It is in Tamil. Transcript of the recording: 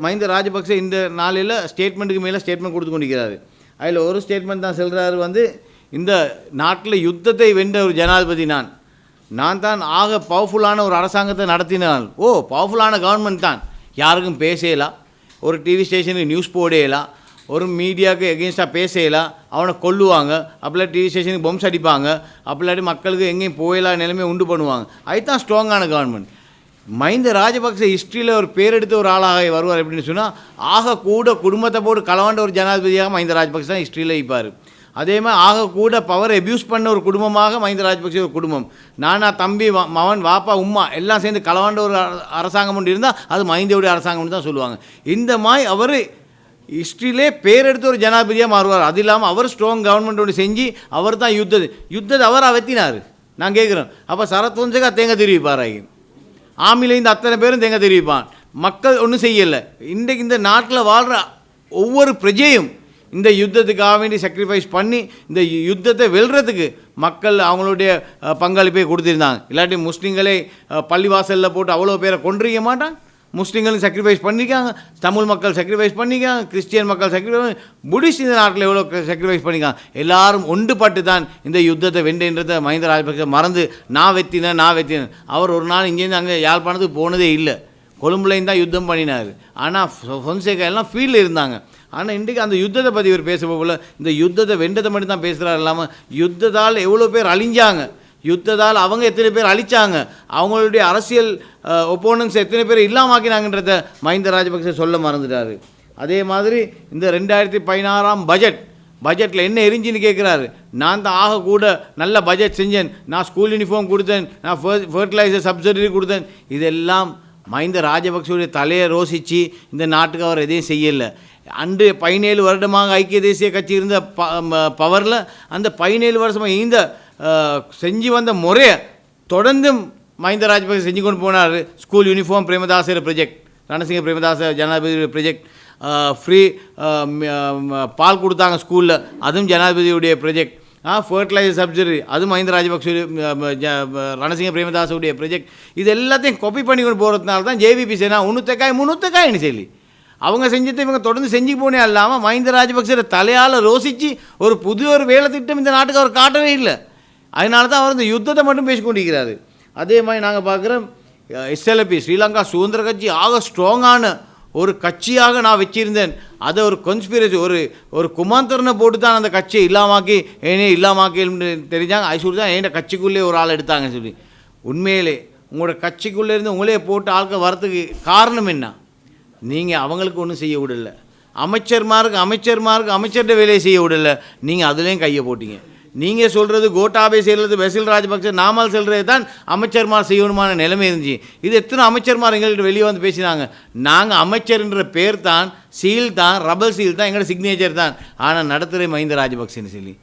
மஹிந்த ராஜபக்சே இந்த நாளில் ஸ்டேட்மெண்ட்டுக்கு மேலே ஸ்டேட்மெண்ட் கொடுத்து கொண்டிருக்கிறாரு. அதில் ஒரு ஸ்டேட்மெண்ட் தான் சொல்கிறாரு, இந்த நாட்டில் யுத்தத்தை வென்ற ஒரு ஜனாதிபதி நான் தான் ஆக பவர்ஃபுல்லான ஒரு அரசாங்கத்தை நடத்தினான். பவர்ஃபுல்லான கவர்மெண்ட் தான், யாருக்கும் பேசலாம், ஒரு டிவி ஸ்டேஷனுக்கு நியூஸ் போடலாம், ஒரு மீடியாவுக்கு எகென்ஸ்டாக பேசலாம், அவனை கொல்லுவாங்க, அப்படிலாம் டிவி ஸ்டேஷனுக்கு பொம்ஸ் அடிப்பாங்க, அப்படிலாட்டி மக்களுக்கு எங்கேயும் போயலாம் நிலைமை உண்டு பண்ணுவாங்க. அதுதான் ஸ்ட்ராங்கான கவர்மெண்ட். மஹிந்த ராஜபக்சே ஹிஸ்ட்ரியில் ஒரு பேரெடுத்த ஒரு ஆளாக வருவார். எப்படின்னு சொன்னால், ஆக கூட குடும்பத்தை போட்டு களவாண்ட ஒரு ஜனாதிபதியாக மஹிந்த ராஜபக்சே தான் ஹிஸ்ட்ரியில் இருப்பார். அதே மாதிரி ஆக கூட பவர் அப்யூஸ் பண்ண ஒரு குடும்பமாக மஹிந்த ராஜபக்சே ஒரு குடும்பம். நானா தம்பி மவன் வாப்பா உம்மா எல்லாம் சேர்ந்து களவாண்ட ஒரு அரசாங்கம் ஒன்று இருந்தால் அது மஹிந்தவுடைய அரசாங்கம்னு தான் சொல்லுவாங்க. இந்த மாதிரி அவர் ஹிஸ்ட்ரியிலே பேரெடுத்த ஒரு ஜனாதிபதியாக மாறுவார். அது இல்லாமல் அவர் ஸ்ட்ராங் கவர்மெண்ட் ஒன்று செஞ்சு அவர் தான் யுத்தத்தை அவர் அவத்தினார். நான் கேட்குறேன், அப்போ சரத் பொன்சேகா தேங்க தெரிவிப்பார். ஆமியில் இந்த அத்தனை பேரும் தேங்க தெரிவிப்பான். மக்கள் ஒன்றும் செய்யலை. இன்றைக்கு இந்த நாட்டில் வாழ்கிற ஒவ்வொரு பிரஜையும் இந்த யுத்தத்துக்காக வேண்டி சாக்ரிஃபைஸ் பண்ணி இந்த யுத்தத்தை வெல்றதுக்கு மக்கள் அவங்களுடைய பங்களிப்பை கொடுத்துருந்தாங்க. இல்லாட்டி முஸ்லீம்களே பள்ளிவாசலில் போட்டு அவ்வளோ பேரை கொண்டிருக்க மாட்டாங்க. முஸ்லீம்களும் சாக்ரிஃபைஸ் பண்ணிக்காங்க, தமிழ் மக்கள் சாக்ரிஃபைஸ் பண்ணிக்காங்க, கிறிஸ்டியன் மக்கள் சாக்ரிஃபைஸ், புடிஸ்ட் இந்த நாட்டில் எவ்வளோ சாக்ரிஃபைஸ் பண்ணிக்காங்க. எல்லாரும் ஒன்றுபட்டு தான் இந்த யுத்தத்தை வென்றதை மஹிந்த ராஜபக்சே மறந்து நான் வெத்தினேன். அவர் ஒரு நாள் இங்கேருந்து அங்கே யாழ்ப்பாணத்துக்கு போனதே இல்லை. கொழும்புலையும் தான் யுத்தம் பண்ணினார். ஆனால் பொன்சேகா எல்லாம் ஃபீல்டில் இருந்தாங்க. ஆனால் இன்றைக்கு அந்த யுத்தத்தை பற்றி இவர் பேச போகல. இந்த யுத்தத்தை வென்றதை மட்டும் தான் பேசுகிறார். இல்லாமல் யுத்தத்தால் எவ்வளோ பேர் அழிஞ்சாங்க, யுத்தத்தால் அவங்க எத்தனை பேர் அழித்தாங்க, அவங்களுடைய அரசியல் ஒப்போனன்ஸ் எத்தனை பேர் இல்லாமாக்கினாங்கன்றத மஹிந்த ராஜபக்சே சொல்ல மறந்துட்டார். அதே மாதிரி இந்த 2016 பட்ஜெட்டில் என்ன எரிஞ்சின்னு கேட்குறாரு. நான் தான் ஆக கூட நல்ல பட்ஜெட் செஞ்சேன், நான் ஸ்கூல் யூனிஃபார்ம் கொடுத்தேன், நான் ஃபர்டிலைசர் சப்சிடி கொடுத்தேன். இதெல்லாம் மஹிந்த ராஜபக்சேவுடைய தலையை ரோசித்து இந்த நாட்டுக்கு அவர் எதையும் செய்யலை. அன்று 17 வருடமாக ஐக்கிய தேசிய கட்சி இருந்த பவரில் அந்த 17 வருஷமாக இந்த செஞ்சு வந்த முறையை தொடர்ந்தும் மஹிந்த ராஜபக்சே செஞ்சு கொண்டு போனார். ஸ்கூல் யூனிஃபார்ம் பிரேமதாசோட ப்ரொஜெக்ட், ரணசிங்க பிரேமதாச ஜனாதிபதியோட ப்ரொஜெக்ட், ஃப்ரீ பால் கொடுத்தாங்க ஸ்கூலில், அதுவும் ஜனாதிபதியுடைய ப்ரொஜெக்ட். ஃபர்டிலைசர் சப்சிடி அதுவும் மஹிந்த ராஜபக்சே ரணசிங்க பிரேமதாசுடைய ப்ரொஜெக்ட். இது எல்லாத்தையும் காப்பி பண்ணி கொண்டு போகிறதுனால தான் ஜேவிபி சேனா 300 சொல்லி அவங்க செஞ்சதை இவங்க தொடர்ந்து செஞ்சு போனே இல்லாமல் மஹிந்த ராஜபக்சே தலையால் ரோசித்து ஒரு வேலை திட்டம் இந்த நாட்டுக்கு அவர் காட்டவே இல்லை. அதனால தான் அவர் இந்த யுத்தத்தை மட்டும் பேசிக்கொண்டிருக்கிறாரு. அதே மாதிரி நாங்கள் பார்க்குறோம், SLP ஸ்ரீலங்கா சுதந்திர கட்சி ஆக ஸ்ட்ராங்கான ஒரு கட்சியாக நான் வச்சுருந்தேன். அதை ஒரு கான்ஸ்பிரசி ஒரு குமாந்தரனை போட்டு தான் அந்த கட்சியை இல்லாமாக்கி தெரிஞ்சாங்க. ஐசூர் தான் என் கட்சிக்குள்ளே ஒரு ஆள் எடுத்தாங்கன்னு சொல்லி. உண்மையிலே உங்களோட கட்சிக்குள்ளே இருந்து உங்களே போட்டு ஆட்கள் வரத்துக்கு காரணம் என்ன? நீங்கள் அவங்களுக்கு ஒன்றும் செய்ய விடலை, அமைச்சர்கிட்ட வேலையை செய்ய விடலை, நீங்கள் அதுலேயும் கையை போட்டிங்க. நீங்கள் சொல்கிறது கோட்டாபே செய்கிறது, பெசில் ராஜபக்சே நாமல் சொல்கிறது தான் அமைச்சர்மார் செய்யணுமான நிலைமை இருந்துச்சு. இது எத்தனை அமைச்சர்மார் எங்கள்கிட்ட வெளியே வந்து பேசினாங்க. நாங்கள் அமைச்சர்ன்ற பேர் தான், சீல் தான், ரபல் சீல் தான், எங்களோட சிக்னேச்சர் தான். ஆனால் நடத்துகிற மஹிந்த ராஜபக்சேன்னு சொல்லி